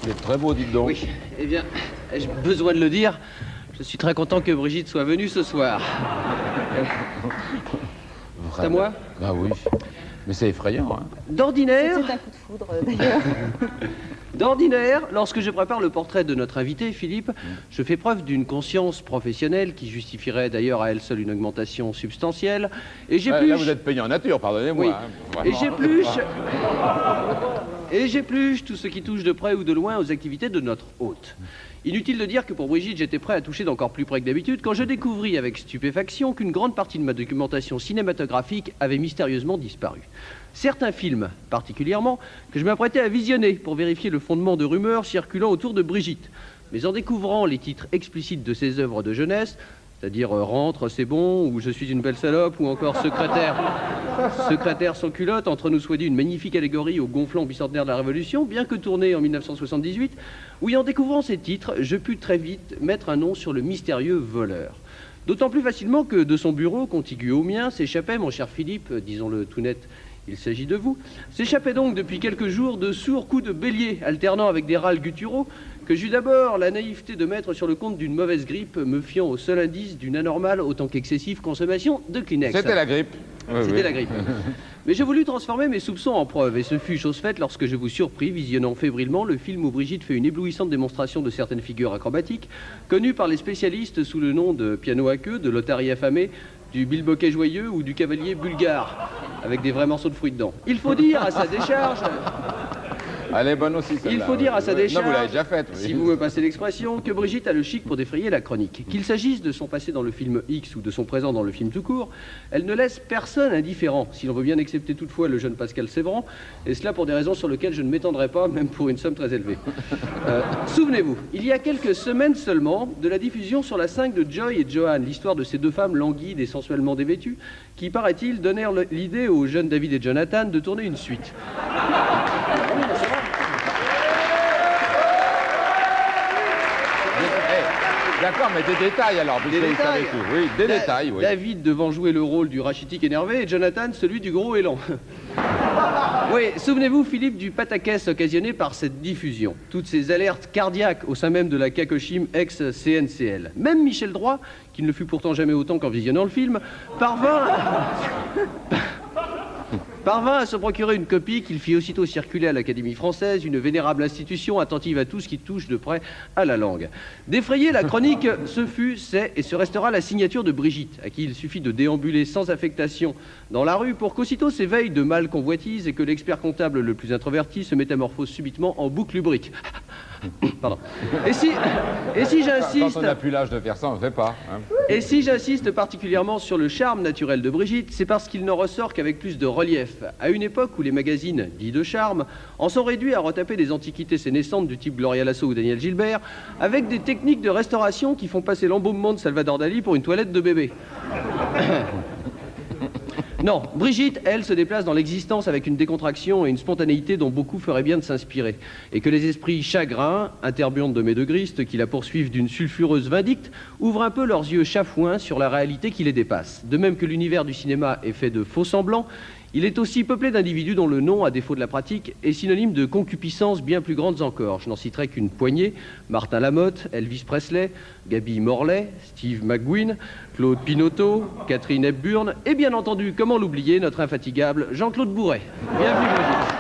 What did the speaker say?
C'est très beau, dites donc. Oui, eh bien, ai-je besoin de le dire? Je suis très content que Brigitte soit venue ce soir. C'est à moi? Ah oui. Mais c'est effrayant, hein. D'ordinaire... C'est un coup de foudre, d'ailleurs. D'ordinaire, lorsque je prépare le portrait de notre invité, Philippe, je fais preuve d'une conscience professionnelle qui justifierait d'ailleurs à elle seule une augmentation substantielle. Et j'épluche... Là, vous êtes payé en nature, pardonnez-moi. Oui. Hein, Et j'épluche tout ce qui touche de près ou de loin aux activités de notre hôte. Inutile de dire que pour Brigitte, j'étais prêt à toucher d'encore plus près que d'habitude quand je découvris avec stupéfaction qu'une grande partie de ma documentation cinématographique avait mystérieusement disparu. Certains films, particulièrement, que je m'apprêtais à visionner pour vérifier le fondement de rumeurs circulant autour de Brigitte. Mais en découvrant les titres explicites de ses œuvres de jeunesse, c'est-à-dire Rentre, c'est bon, ou Je suis une belle salope, ou encore Secrétaire sans culotte, entre nous soit dit une magnifique allégorie au gonflant bicentenaire de la Révolution, bien que tournée en 1978, oui, en découvrant ces titres, je pus très vite mettre un nom sur le mystérieux voleur. D'autant plus facilement que de son bureau, contigu au mien, s'échappait, mon cher Philippe, disons-le tout net, il s'agit de vous, s'échappait donc depuis quelques jours de sourds coups de bélier, alternant avec des râles gutturaux, que j'eus d'abord la naïveté de mettre sur le compte d'une mauvaise grippe, me fiant au seul indice d'une anormale autant qu'excessive consommation de Kleenex. C'était la grippe. C'était la grippe. Mais je voulus transformer mes soupçons en preuves, et ce fut chose faite lorsque je vous surpris visionnant fébrilement le film où Brigitte fait une éblouissante démonstration de certaines figures acrobatiques, connues par les spécialistes sous le nom de piano à queue, de l'otarie affamé, du bilboquet joyeux ou du cavalier bulgare, avec des vrais morceaux de fruits dedans. Il faut dire à sa décharge... Elle est bonne aussi, celle-là. Il faut dire à sa décharge, non, vous l'avez déjà faite, oui. Si vous me passez l'expression, que Brigitte a le chic pour défrayer la chronique. Qu'il s'agisse de son passé dans le film X ou de son présent dans le film tout court, elle ne laisse personne indifférent, si l'on veut bien accepter toutefois le jeune Pascal Sévran, et cela pour des raisons sur lesquelles je ne m'étendrai pas, même pour une somme très élevée. Souvenez-vous, il y a quelques semaines seulement, de la diffusion sur la 5 de Joy et Joanne, l'histoire de ces deux femmes languides et sensuellement dévêtues, qui, paraît-il, donnèrent l'idée aux jeunes David et Jonathan de tourner une suite. D'accord, mais des détails alors, Des détails. Oui, des détails, oui. David devant jouer le rôle du rachitique énervé et Jonathan celui du gros élan. Oui, souvenez-vous, Philippe, du pataquès occasionné par cette diffusion. Toutes ces alertes cardiaques au sein même de la Kakoshim ex-CNCL. Même Michel Droit, qui ne le fut pourtant jamais autant qu'en visionnant le film, parvint à se procurer une copie qu'il fit aussitôt circuler à l'Académie française, une vénérable institution attentive à tout ce qui touche de près à la langue. D'effrayer la chronique, ce fut, c'est et ce restera la signature de Brigitte, à qui il suffit de déambuler sans affectation dans la rue pour qu'aussitôt s'éveille de mal convoitise et que l'expert comptable le plus introverti se métamorphose subitement en boucle lubrique. Pardon. Et si j'insiste... Quand on n'a plus l'âge de faire ça, on ne fait pas. Hein. Et si j'insiste particulièrement sur le charme naturel de Brigitte, c'est parce qu'il n'en ressort qu'avec plus de relief. À une époque où les magazines, dits de charme, en sont réduits à retaper des antiquités sénescentes du type Gloria Lasso ou Daniel Gilbert, avec des techniques de restauration qui font passer l'embaumement de Salvador Dali pour une toilette de bébé. Non, Brigitte, elle, se déplace dans l'existence avec une décontraction et une spontanéité dont beaucoup feraient bien de s'inspirer. Et que les esprits chagrins, interbiondes de médegristes qui la poursuivent d'une sulfureuse vindicte, ouvrent un peu leurs yeux chafouins sur la réalité qui les dépasse. De même que l'univers du cinéma est fait de faux semblants, il est aussi peuplé d'individus dont le nom, à défaut de la pratique, est synonyme de concupiscences bien plus grandes encore. Je n'en citerai qu'une poignée: Martin Lamotte, Elvis Presley, Gaby Morley, Steve McQueen, Claude Pinoteau, Catherine Hepburn et bien entendu, comment l'oublier, notre infatigable Jean-Claude Bourret. Bienvenue, Brigitte.